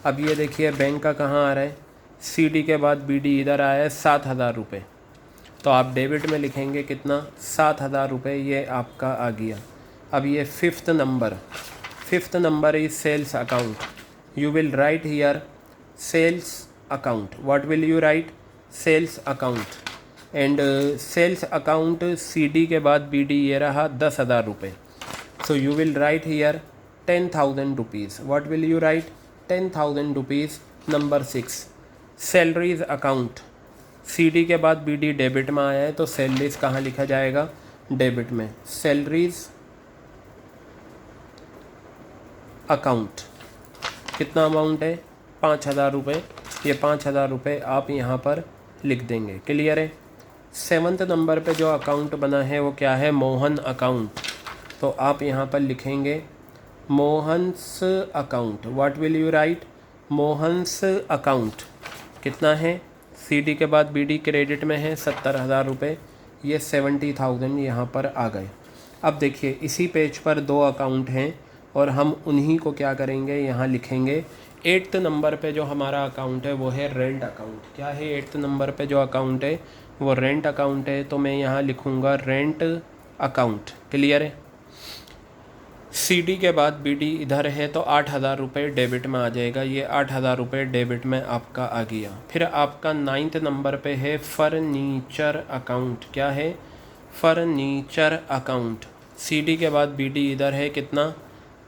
अब ये देखिए बैंक का कहाँ आ रहा है, CD के बाद BD इधर आया है 7,000 रुपये, तो आप डेबिट में लिखेंगे कितना, 7,000 रुपये, ये आपका आ गया। अब ये fifth number is sales account. You will write here sales account. What will you write, sales account. And sales account CD के बाद BD ये रहा 10,000 रुपये, so you will write here 10,000 rupees. What will you write, 10,000 rupees. Number 6 salaries account. CD के बाद BD debit में आया है, तो सैलरीज कहाँ लिखा जाएगा, डेबिट में। सैलरीज अकाउंट, कितना अमाउंट है, 5,000 रुपये। ये 5,000 रुपये आप यहाँ पर लिख देंगे। क्लियर है। 7वें नंबर पे जो अकाउंट बना है वो क्या है, मोहन अकाउंट। तो आप यहाँ पर लिखेंगे Mohan's account. What will you right, Mohan's account. कितना है, CD के बाद BD क्रेडिट में है 70,000 रुपये, ये 70,000 यहाँ पर आ गए। अब देखिए इसी पेज पर 2 अकाउंट हैं और हम उन्हीं को क्या करेंगे, यहाँ लिखेंगे। 8th नंबर पे जो हमारा अकाउंट है वो है रेंट अकाउंट। क्या है 8th नंबर पे जो अकाउंट है वो रेंट अकाउंट है, तो मैं यहाँ लिखूँगा रेंट अकाउंट। क्लियर है। CD के बाद BD इधर है, तो 8,000 रुपये डेबिट में आ जाएगा। ये 8,000 रुपये डेबिट में आपका आ गया। फिर आपका 9th नंबर पे है फर्नीचर अकाउंट। क्या है, फर्नीचर अकाउंट। CD के बाद BD इधर है, कितना,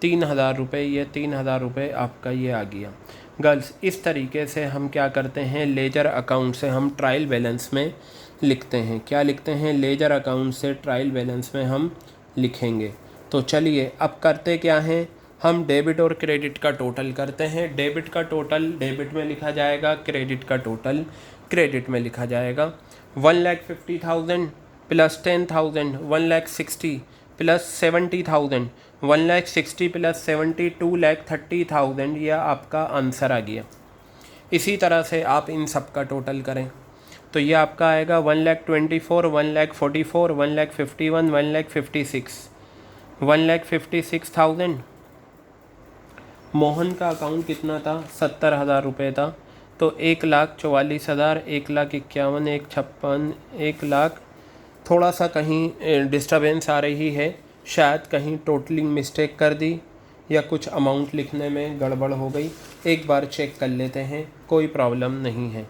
3,000 रुपये। ये 3,000 रुपये आपका ये आ गया। गर्ल्स, इस तरीके से हम क्या करते हैं, लेजर अकाउंट से हम ट्रायल बैलेंस में लिखते हैं। क्या लिखते हैं, लेजर अकाउंट से ट्रायल बैलेंस में हम लिखेंगे। तो चलिए अब करते क्या हैं, हम डेबिट और क्रेडिट का टोटल करते हैं। डेबिट का टोटल डेबिट में लिखा जाएगा, क्रेडिट का टोटल क्रेडिट में लिखा जाएगा। 1,50,000 प्लस 10,000 1,60,000 प्लस 70,000 1,60,000 प्लस 70 2,30,000, यह आपका आंसर आ गया। इसी तरह से आप इन सब का टोटल करें तो ये आपका आएगा 1,24,000 1,44,000 1,51,000 1,56,000 1,56,000। मोहन का अकाउंट कितना था, 70,000 रुपये था, तो 1,44,000 1,51,000 1,56,000 1,00,000। थोड़ा सा कहीं डिस्टर्बेंस आ रही है, शायद कहीं टोटलिंग मिस्टेक कर दी या कुछ अमाउंट लिखने में गड़बड़ हो गई। एक बार चेक कर लेते हैं, कोई प्रॉब्लम नहीं है।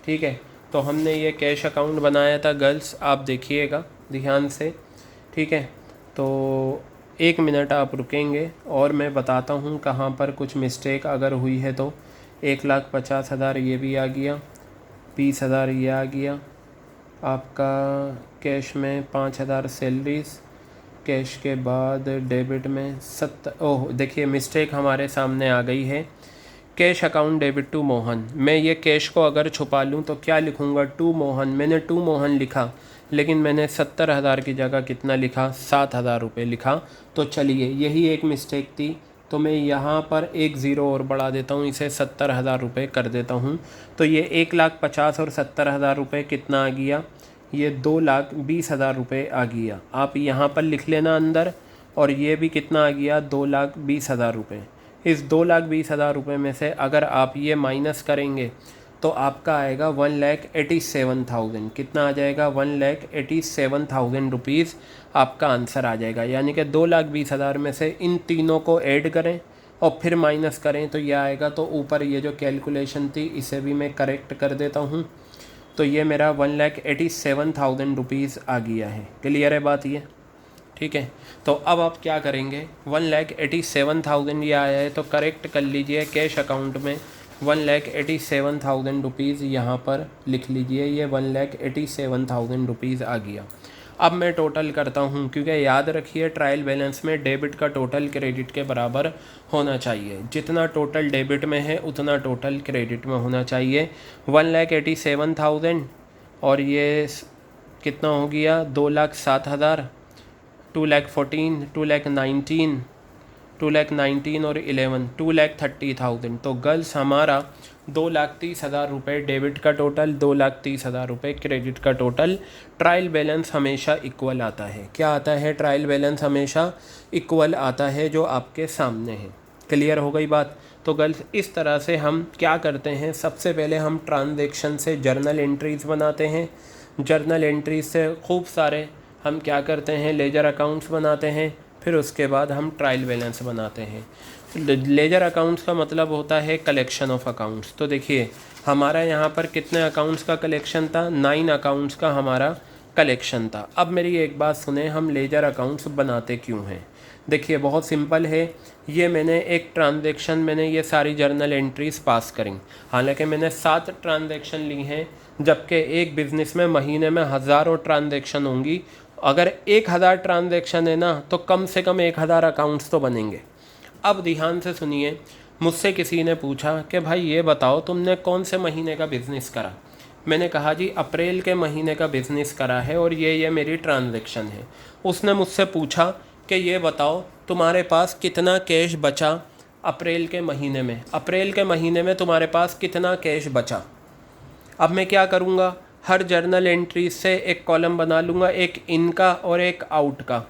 ठीक है, तो हमने ये कैश अकाउंट बनाया था गर्ल्स, आप देखिएगा ध्यान से। ठीक है, तो 1 मिनट आप रुकेंगे और मैं बताता हूँ कहाँ पर कुछ मिस्टेक अगर हुई है। तो 1,50,000 ये भी आ गया, 20,000 ये आ गया आपका। कैश में 5,000 सैलरीज, कैश के बाद डेबिट में देखिए मिस्टेक हमारे सामने आ गई है। Cash account debit to Mohan, मैं ये कैश को अगर छुपा लूँ तो क्या लिखूँगा, टू मोहन। मैंने टू मोहन लिखा, लेकिन मैंने 70,000 की जगह कितना लिखा, 7,000 रुपये लिखा। तो चलिए यही एक मिस्टेक थी, तो मैं यहाँ पर एक ज़ीरो और बढ़ा देता हूँ, इसे 70,000 रुपये कर देता हूँ। तो ये 1,50,000 और 70,000 रुपये कितना आ गया, ये 2,20,000 रुपये आ गया। आप यहाँ पर लिख लेना अंदर, और ये भी कितना आ गया, 2,20,000 रुपये। इस 2,20,000 रुपये में से अगर आप ये माइनस करेंगे तो आपका आएगा 1,87,000। कितना आ जाएगा, 1,87,000 रुपीज़ आपका आंसर आ जाएगा। यानी कि 2,20,000 में से इन तीनों को ऐड करें और फिर माइनस करें तो यह आएगा। तो ऊपर ये जो कैलकुलेशन थी इसे भी मैं करेक्ट कर देता हूँ, तो ये मेरा 1,87,000 रुपीज़ आ गया है। क्लियर है बात ये, ठीक है। तो अब आप क्या करेंगे, 1,87,000 ये आया है तो करेक्ट कर लीजिए, कैश अकाउंट में 1,87,000 रुपीज़ यहाँ पर लिख लीजिए। ये 1,87,000 रुपीज़ आ गया। अब मैं टोटल करता हूँ, क्योंकि याद रखिए ट्रायल बैलेंस में डेबिट का टोटल क्रेडिट के बराबर होना चाहिए। जितना टोटल डेबिट में है उतना टोटल क्रेडिट में होना चाहिए। 1,87,000 और ये कितना हो गया, 2,07,000 2,14,000 2,19,000 2,19,000 और 11 2,30,000। तो गर्ल्स हमारा 2,30,000 रुपये डेबिट का टोटल, 2,30,000 रुपये क्रेडिट का टोटल। ट्रायल बैलेंस हमेशा इक्वल आता है। क्या आता है, ट्रायल बैलेंस हमेशा इक्वल आता है जो आपके सामने है। क्लियर हो गई बात। तो तो गर्ल्स इस तरह से हम क्या करते हैं, सबसे पहले हम ट्रांजैक्शन से जर्नल एंट्रीज़ बनाते हैं, जर्नल एंट्रीज से खूब सारे हम क्या करते हैं, लेजर अकाउंट्स बनाते हैं, फिर उसके बाद हम ट्रायल बैलेंस बनाते हैं। लेजर अकाउंट्स का मतलब होता है कलेक्शन ऑफ अकाउंट्स। तो देखिए हमारा यहाँ पर कितने अकाउंट्स का कलेक्शन था, 9 अकाउंट्स का हमारा कलेक्शन था। अब मेरी एक बात सुने, हम लेजर अकाउंट्स बनाते क्यों हैं। देखिए बहुत सिंपल है, ये मैंने एक ट्रांजैक्शन, मैंने ये सारी जर्नल एंट्रीज़ पास करी, हालांकि मैंने 7 ट्रांजैक्शन ली हैं, जबकि एक बिज़नेस में महीने में हज़ारों ट्रांजैक्शन होंगी। अगर 1000 ट्रांजैक्शन है ना, तो कम से कम 1000 अकाउंट्स तो बनेंगे। अब ध्यान से सुनिए, मुझसे किसी ने पूछा कि भाई ये बताओ तुमने कौन से महीने का बिज़नेस करा। मैंने कहा जी अप्रैल के महीने का बिज़नेस करा है और ये मेरी ट्रांजैक्शन है। उसने मुझसे पूछा कि ये बताओ तुम्हारे पास कितना कैश बचा अप्रैल के महीने में, अप्रैल के महीने में तुम्हारे पास कितना कैश बचा। अब मैं क्या करूँगा, हर जर्नल एंट्री से एक कॉलम बना लूँगा, एक इन का और एक आउट का।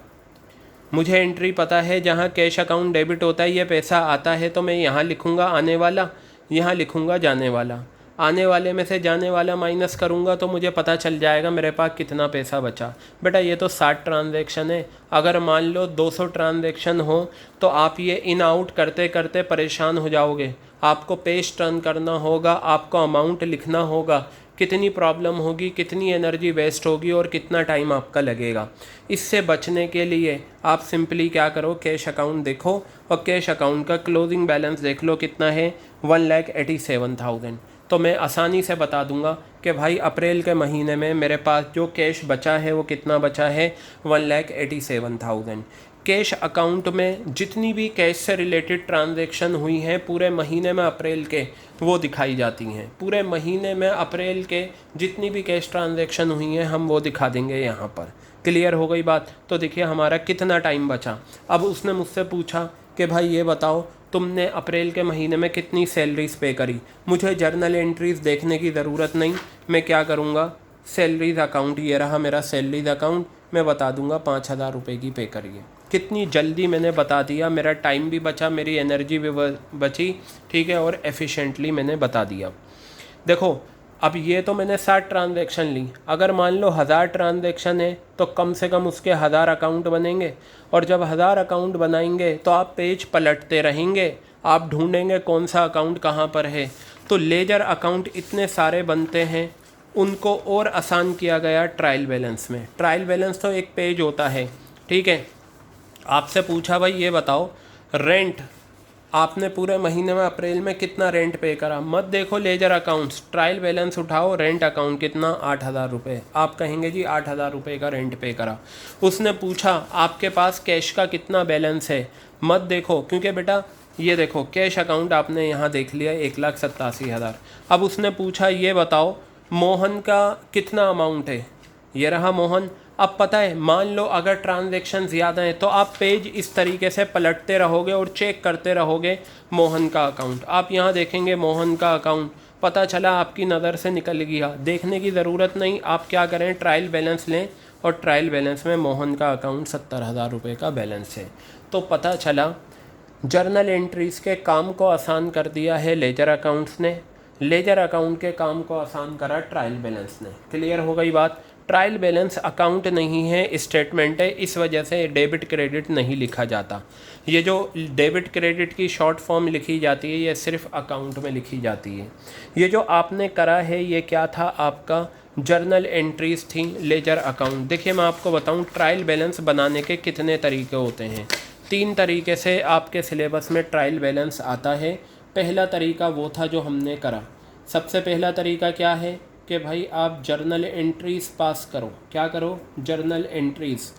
मुझे एंट्री पता है, जहाँ कैश अकाउंट डेबिट होता है ये पैसा आता है, तो मैं यहाँ लिखूँगा आने वाला, यहाँ लिखूँगा जाने वाला। आने वाले में से जाने वाला माइनस करूँगा तो मुझे पता चल जाएगा मेरे पास कितना पैसा बचा। बेटा ये तो 60 ट्रांजैक्शन है, अगर मान लो 200 ट्रांजैक्शन हो तो आप ये इन आउट करते करते परेशान हो जाओगे। आपको पेज टर्न करना होगा, आपको अमाउंट लिखना होगा, कितनी प्रॉब्लम होगी, कितनी एनर्जी वेस्ट होगी और कितना टाइम आपका लगेगा। इससे बचने के लिए आप सिंपली क्या करो, कैश अकाउंट देखो और कैश अकाउंट का क्लोजिंग बैलेंस देख लो कितना है, 1,87,000। तो मैं आसानी से बता दूंगा कि भाई अप्रैल के महीने में मेरे पास जो कैश बचा है वो कितना बचा है, 1,87,000। कैश अकाउंट में जितनी भी कैश से रिलेटेड ट्रांजैक्शन हुई हैं पूरे महीने में अप्रैल के, वो दिखाई जाती हैं। पूरे महीने में अप्रैल के जितनी भी कैश ट्रांजैक्शन हुई हैं हम वो दिखा देंगे यहाँ पर। क्लियर हो गई बात। तो देखिए हमारा कितना टाइम बचा। अब उसने मुझसे पूछा कि भाई ये बताओ तुमने अप्रैल के महीने में कितनी सैलरीज पे करी। मुझे जर्नल एंट्रीज़ देखने की ज़रूरत नहीं, मैं क्या करूँगा, सैलरीज अकाउंट, ये रहा मेरा सैलरीज अकाउंट, मैं बता दूंगा 5,000 रुपये की पे करिए। कितनी जल्दी मैंने बता दिया, मेरा टाइम भी बचा, मेरी एनर्जी भी बची, ठीक है, और एफिशिएंटली मैंने बता दिया। देखो अब ये तो मैंने 60 ट्रांजैक्शन ली, अगर मान लो 1000 ट्रांजैक्शन है तो कम से कम उसके 1000 अकाउंट बनेंगे, और जब 1000 अकाउंट बनाएंगे तो आप पेज पलटते रहेंगे, आप ढूंढेंगे कौन सा अकाउंट कहाँ पर है। तो लेजर अकाउंट इतने सारे बनते हैं, उनको और आसान किया गया ट्रायल बैलेंस में। ट्रायल बैलेंस तो एक पेज होता है, ठीक है। आपसे पूछा भाई ये बताओ रेंट, आपने पूरे महीने में अप्रैल में कितना रेंट पे करा, मत देखो लेजर अकाउंट्स, ट्रायल बैलेंस उठाओ, रेंट अकाउंट कितना, 8,000 रुपये। आप कहेंगे जी 8,000 रुपये का रेंट पे करा। उसने पूछा आपके पास कैश का कितना बैलेंस है, मत देखो, क्योंकि बेटा ये देखो कैश अकाउंट आपने यहाँ देख लिया 1,87,000। अब उसने पूछा ये बताओ मोहन का कितना अमाउंट है, ये रहा मोहन। अब पता है मान लो अगर ट्रांजैक्शन ज़्यादा है तो आप पेज इस तरीके से पलटते रहोगे और चेक करते रहोगे मोहन का अकाउंट। आप यहाँ देखेंगे मोहन का अकाउंट, पता चला आपकी नज़र से निकल गया, देखने की ज़रूरत नहीं, आप क्या करें ट्रायल बैलेंस लें, और ट्रायल बैलेंस में मोहन का अकाउंट 70,000 रुपये का बैलेंस है। तो पता चला जर्नल एंट्रीज़ के काम को आसान कर दिया है लेजर अकाउंट्स ने, लेजर अकाउंट के काम को आसान करा ट्रायल बैलेंस ने। क्लियर हो गई बात। ट्रायल बैलेंस अकाउंट नहीं है, स्टेटमेंट है, इस वजह से डेबिट क्रेडिट नहीं लिखा जाता। ये जो डेबिट क्रेडिट की शॉर्ट फॉर्म लिखी जाती है ये सिर्फ अकाउंट में लिखी जाती है। ये जो आपने करा है ये क्या था, आपका जर्नल एंट्रीज़ थी लेजर अकाउंट। देखिए मैं आपको बताऊं ट्रायल बैलेंस बनाने के कितने तरीके होते हैं। 3 तरीके से आपके सिलेबस में ट्रायल बैलेंस आता है। पहला तरीका वो था जो हमने करा। सबसे पहला तरीका क्या है कि भाई आप जर्नल एंट्रीज़ पास करो। क्या करो, जर्नल एंट्रीज़।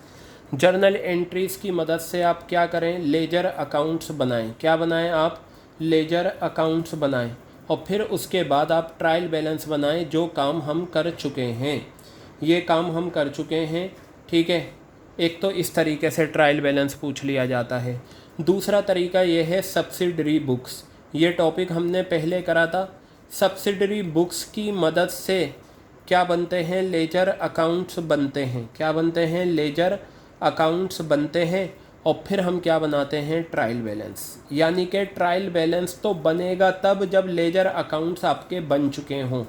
जर्नल एंट्रीज़ की मदद से आप क्या करें, लेजर अकाउंट्स बनाएं। क्या बनाएं आप, लेजर अकाउंट्स बनाएं, और फिर उसके बाद आप ट्रायल बैलेंस बनाएं। जो काम हम कर चुके हैं, ये काम हम कर चुके हैं, ठीक है। एक तो इस तरीके से ट्रायल बैलेंस पूछ लिया जाता है। दूसरा तरीका ये है सब्सिडरी बुक्स। ये टॉपिक हमने पहले करा था। सब्सिडरी बुक्स की मदद से क्या बनते हैं, लेजर अकाउंट्स बनते हैं। क्या बनते हैं, लेजर अकाउंट्स बनते हैं। और फिर हम क्या बनाते हैं, ट्रायल बैलेंस। यानी कि ट्रायल बैलेंस तो बनेगा तब जब लेजर अकाउंट्स आपके बन चुके हों।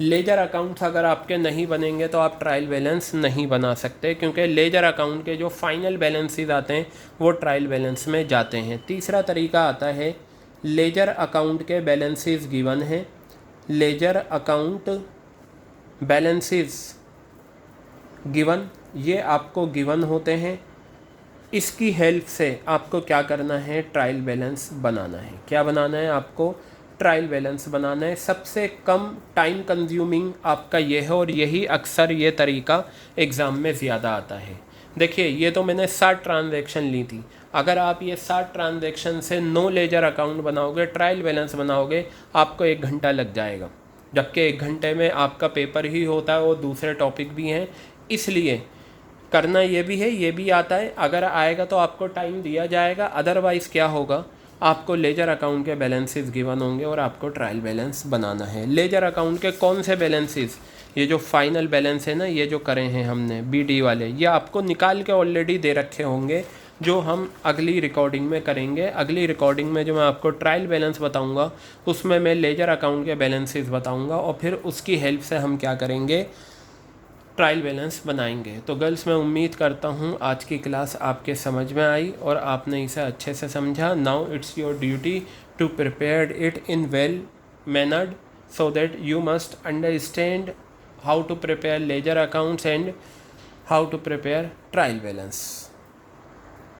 लेजर अकाउंट्स अगर आपके नहीं बनेंगे तो आप ट्रायल बैलेंस नहीं बना सकते, क्योंकि लेजर अकाउंट के जो फाइनल बैलेंसेस आते हैं वो ट्रायल बैलेंस में जाते हैं। तीसरा तरीका आता है, लेजर अकाउंट के बैलेंसेस गिवन हैं, लेजर अकाउंट बैलेंसेस गिवन, ये आपको गिवन होते हैं। इसकी हेल्प से आपको क्या करना है, ट्रायल बैलेंस बनाना है। क्या बनाना है आपको, ट्रायल बैलेंस बनाना है। सबसे कम टाइम कंज्यूमिंग आपका ये है, और यही अक्सर ये तरीका एग्ज़ाम में ज़्यादा आता है। देखिए, ये तो मैंने 60 ट्रांजैक्शन ली थी। अगर आप ये 60 ट्रांजैक्शन से नो लेजर अकाउंट बनाओगे, ट्रायल बैलेंस बनाओगे, आपको 1 घंटा लग जाएगा, जबकि 1 घंटे में आपका पेपर ही होता है और दूसरे टॉपिक भी हैं। इसलिए करना ये भी है, ये भी आता है। अगर आएगा तो आपको टाइम दिया जाएगा, अदरवाइज़ क्या होगा, आपको लेजर अकाउंट के बैलेंसेस गिवन होंगे और आपको ट्रायल बैलेंस बनाना है। लेजर अकाउंट के कौन से बैलेंसेस, ये जो फाइनल बैलेंस है ना, ये जो करे हैं हमने BD वाले, ये आपको निकाल के ऑलरेडी दे रखे होंगे, जो हम अगली रिकॉर्डिंग में करेंगे। अगली रिकॉर्डिंग में जो मैं आपको ट्रायल बैलेंस बताऊंगा, उसमें मैं लेजर अकाउंट के बैलेंसेस बताऊंगा, और फिर उसकी हेल्प से हम क्या करेंगे, ट्रायल बैलेंस बनाएंगे। तो गर्ल्स, मैं उम्मीद करता हूँ आज की क्लास आपके समझ में आई और आपने इसे अच्छे से समझा। Now it's your duty to prepare it in well mannered, so that you must understand how to prepare ledger accounts and how to prepare trial balance.